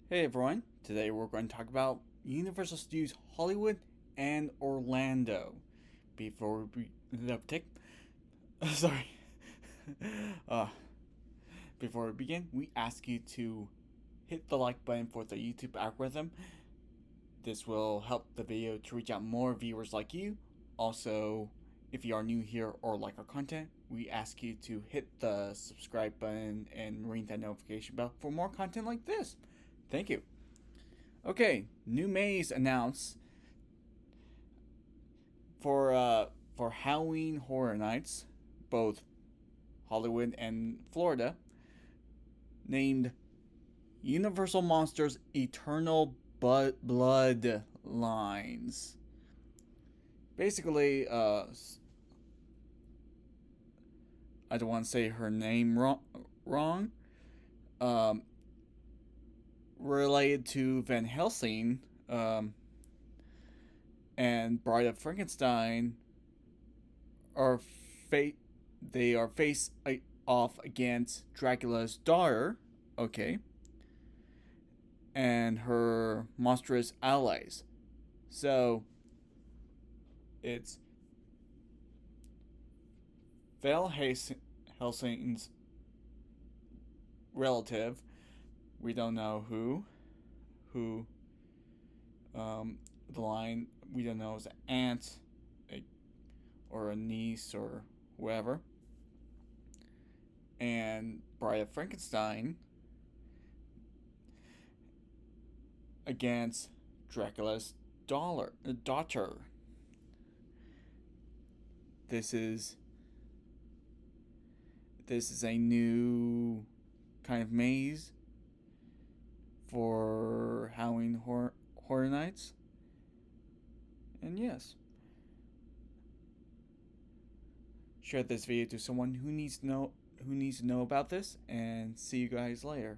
Hey everyone, today we're going to talk about Universal Studios Hollywood and Orlando. Before we take, sorry, uh, before we begin, we ask you to hit the like button for the YouTube algorithm. This will help the video to reach out more viewers like you. Also, if you are new here or like our content, we ask you to hit the subscribe button and ring that notification bell for more content like this. Thank you. Okay, new maze announced for Halloween Horror Nights, both Hollywood and Florida, named Universal Monsters Eternal Bloodlines. Basically, I don't want to say her name wrong. Um, Related to Van Helsing, and Bride of Frankenstein are they are face off against Dracula's daughter, okay, and her monstrous allies. So it's Val Helsing's relative. We don't know who the line we don't know is an aunt, or a niece or whoever. And Bride of Frankenstein against Dracula's daughter. This is a new kind of maze for Halloween horror nights. And yes, share this video to someone who needs to know about this, and see you guys later.